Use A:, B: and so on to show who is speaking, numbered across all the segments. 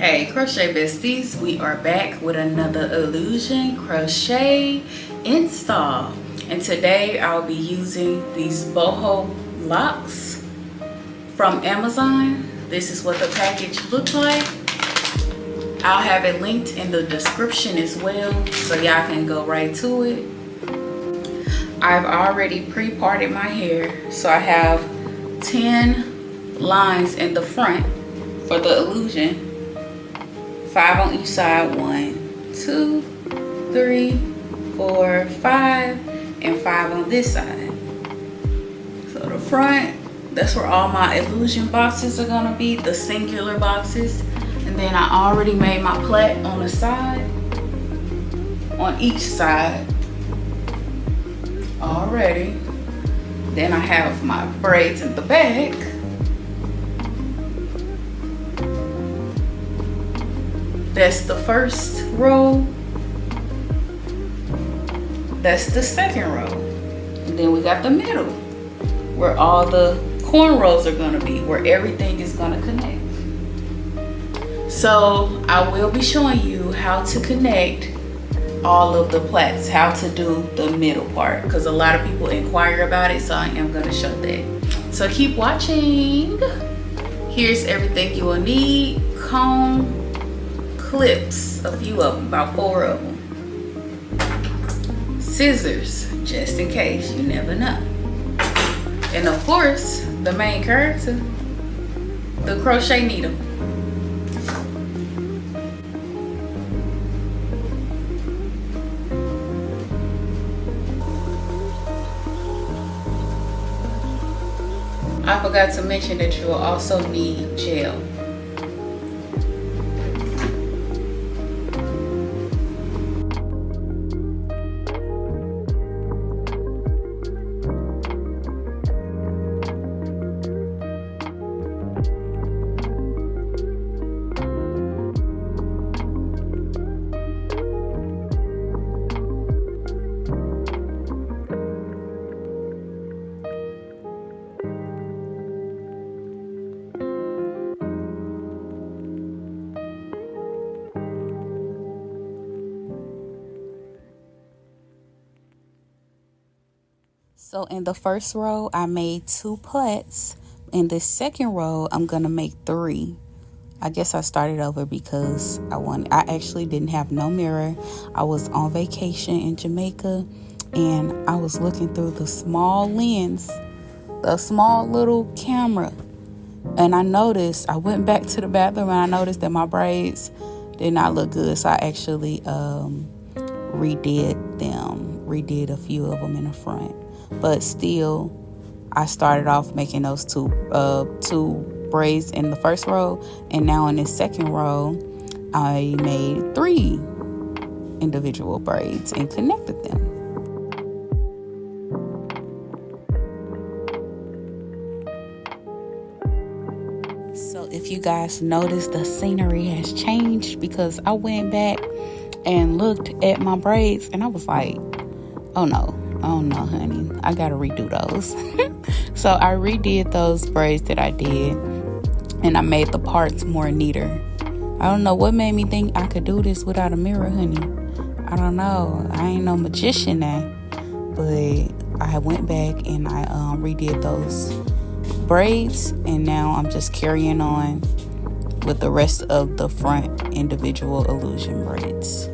A: Hey crochet besties, we are back with another illusion crochet install, and today I'll be using these Boho Locs from Amazon. This is what the package looks like. I'll have it linked in the description as well, so y'all can go right to it. I've already pre-parted my hair, so I have 10 lines in the front for the illusion. 5 on each side. 1, 2, 3, 4, 5, and 5 on this side. So the front, that's where all my illusion boxes are gonna be, the singular boxes. And then I already made my plait on the side, on each side already. Then I have my braids in the back. That's the first row. That's the second row. And then we got the middle, where all the cornrows are gonna be, where everything is gonna connect. So I will be showing you how to connect all of the plaits, how to do the middle part, because a lot of people inquire about it, so I am gonna show that. So keep watching. Here's everything you will need: comb, clips, a few of them, about 4 of them, scissors, just in case, you never know, and of course the main character, the crochet needle. I forgot to mention that you will also need gel. So in the first row, I made 2 plaits. In the second row, I'm gonna make 3. I guess I started over because I actually didn't have no mirror. I was on vacation in Jamaica, and I was looking through the small lens, the small little camera, and I noticed, I went back to the bathroom and I noticed that my braids did not look good. So I actually redid a few of them in the front. But still, I started off making those two braids in the first row, and now in this second row, I made 3 individual braids and connected them. So if you guys notice, the scenery has changed because I went back and looked at my braids and I was like, oh no, honey, I gotta redo those. So I redid those braids that I did, and I made the parts more neater. I don't know what made me think I could do this without a mirror, honey. I don't know, I ain't no magician now, but I went back and I redid those braids, and now I'm just carrying on with the rest of the front individual illusion braids.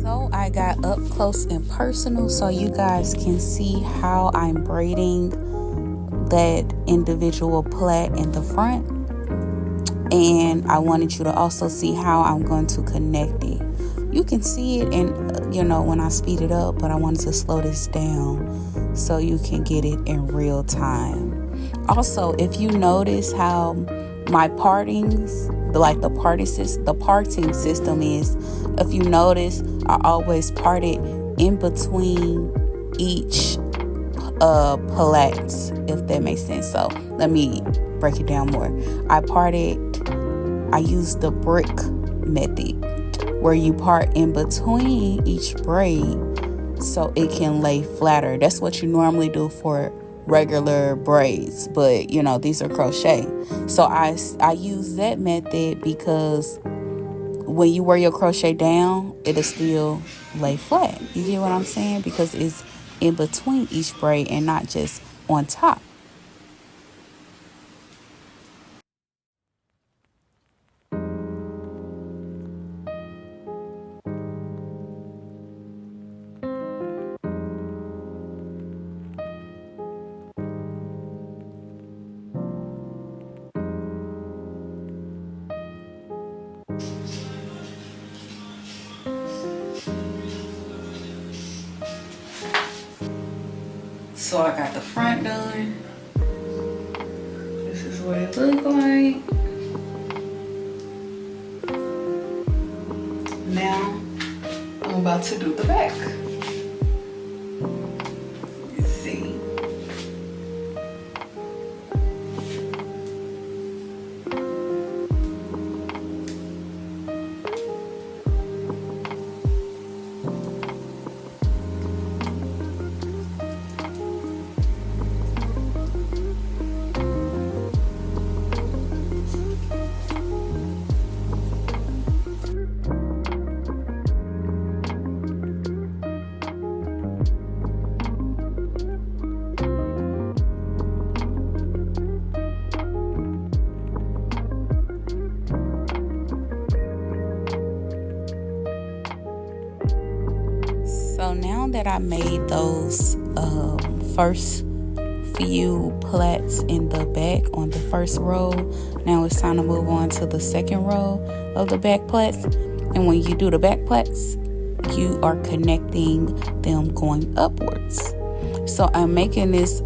A: So I got up close and personal so you guys can see how I'm braiding that individual plait in the front, and I wanted you to also see how I'm going to connect it. You can see it in when I speed it up, but I wanted to slow this down so you can get it in real time. Also, if you notice how my partings the parting system is, if you notice, I always part it in between each plait, if that makes sense. So let me break it down more. I use the brick method, where you part in between each braid so it can lay flatter. That's what you normally do for regular braids, but you know, these are crochet. So I use that method because when you wear your crochet down, it'll still lay flat. You get what I'm saying? Because it's in between each braid and not just on top. So I got the front done. This is what it looked like. Now I'm about to do the back. Let's see. So now that I made those first few plaits in the back on the first row, now it's time to move on to the second row of the back plaits. And when you do the back plaits, you are connecting them going upwards. So I'm making this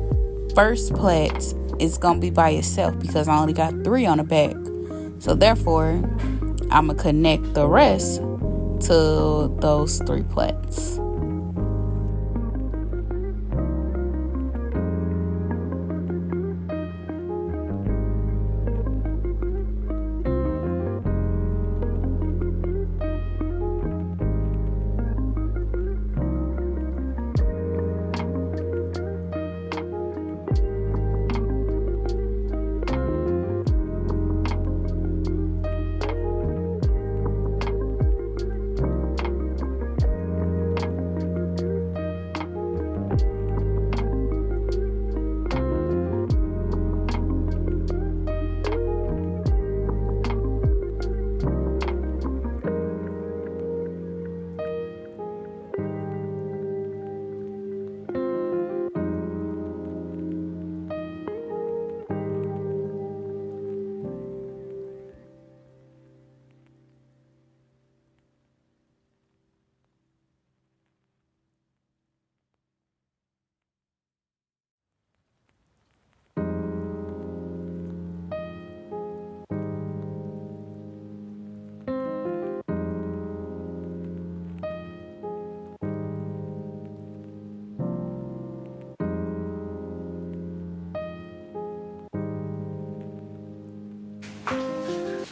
A: first plait, it's gonna be by itself because I only got 3 on the back. So therefore, I'm gonna connect the rest to those 3 plaits.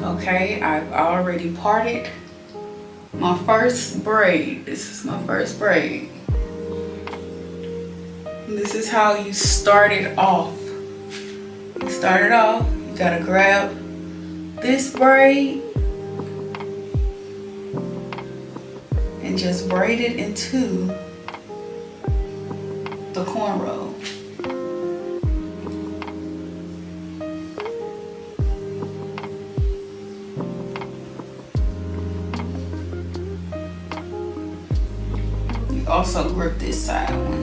A: Okay, I've already parted my first braid. This is my first braid. And this is how you start it off. You start it off, you gotta grab this braid and just braid it into the cornrow. Also grip this side one.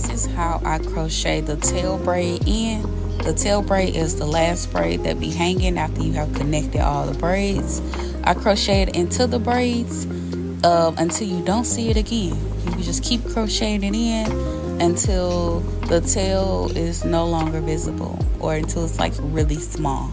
A: this is how I crochet the tail braid in. The tail braid is the last braid that be hanging after you have connected all the braids. I crochet it into the braids until you don't see it again. You can just keep crocheting it in until the tail is no longer visible, or until it's like really small.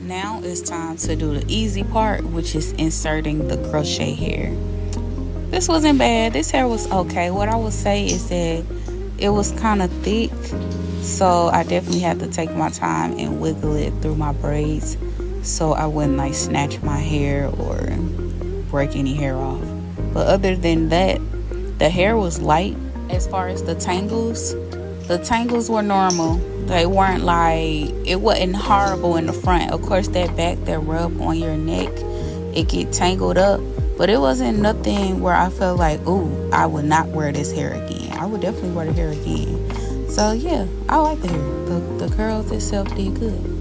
A: Now it's time to do the easy part, which is inserting the crochet hair. This wasn't bad. This hair was okay. What I would say is that it was kind of thick, so I definitely had to take my time and wiggle it through my braids so I wouldn't like snatch my hair or break any hair off. But other than that, the hair was light. As far as the tangles were normal. They weren't like, it wasn't horrible in the front. Of course, that back that rub on your neck, it get tangled up, but it wasn't nothing where I felt like, ooh, I would not wear this hair again. I would definitely wear the hair again. So yeah, I like the hair. The curls itself did good.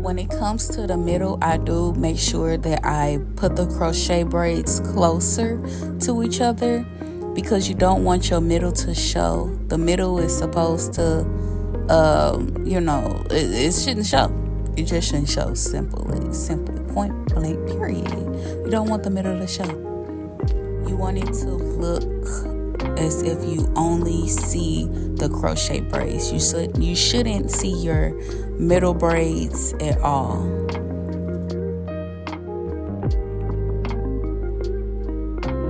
A: When it comes to the middle, I do make sure that I put the crochet braids closer to each other because you don't want your middle to show. The middle is supposed to, it shouldn't show. It just shouldn't show. Simple, point blank, period. You don't want the middle to show. You want it to look as if you only see the crochet braids. You shouldn't see your middle braids at all.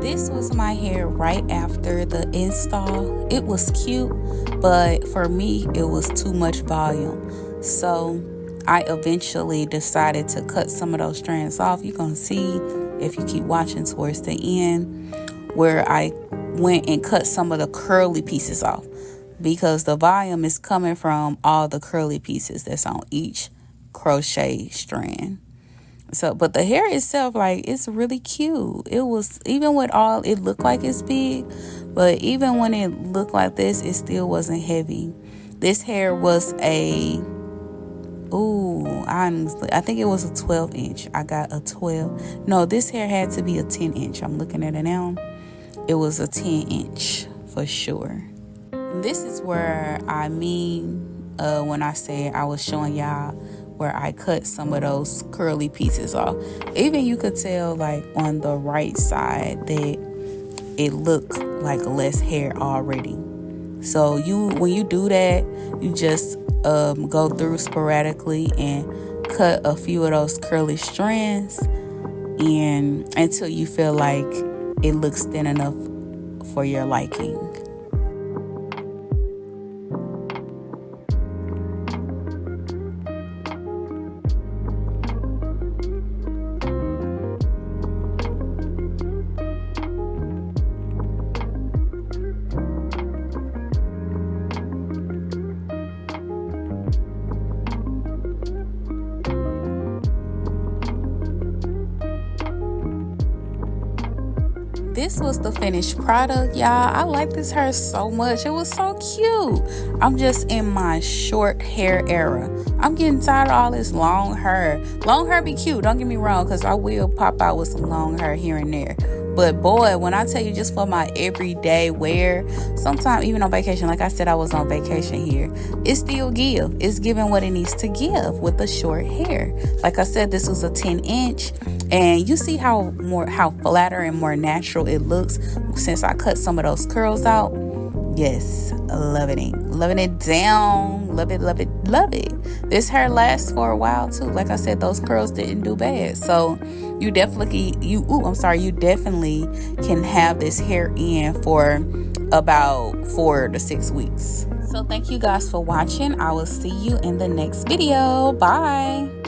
A: This was my hair right after the install. It was cute, but for me it was too much volume, so I eventually decided to cut some of those strands off. You're gonna see if you keep watching towards the end where I went and cut some of the curly pieces off, because the volume is coming from all the curly pieces that's on each crochet strand. So, but the hair itself, like, it's really cute. It was, even with all, it looked like it's big, but even when it looked like this, it still wasn't heavy. This hair was a, ooh, honestly, I think it was a 12 inch. I got a 12. No, this hair had to be a 10 inch. I'm looking at it now. It was a 10 inch for sure. This is where I mean, when I said I was showing y'all where I cut some of those curly pieces off. Even you could tell, like, on the right side that it looked like less hair already. So when you do that, you just go through sporadically and cut a few of those curly strands, and until you feel like it looks thin enough for your liking. This was the finished product, y'all. I like this hair so much. It was so cute. I'm just in my short hair era. I'm getting tired of all this long hair. Long hair be cute, don't get me wrong, because I will pop out with some long hair here and there. But boy, when I tell you, just for my everyday wear, sometimes even on vacation, like I said, I was on vacation here, it still give. It's giving what it needs to give with the short hair. Like I said, this was a 10 inch. And you see how flatter and more natural it looks since I cut some of those curls out. Yes, loving it down. Love it, love it, love it. This hair lasts for a while too. Like I said, those curls didn't do bad. So you definitely can have this hair in for about 4 to 6 weeks. So thank you guys for watching. I will see you in the next video. Bye.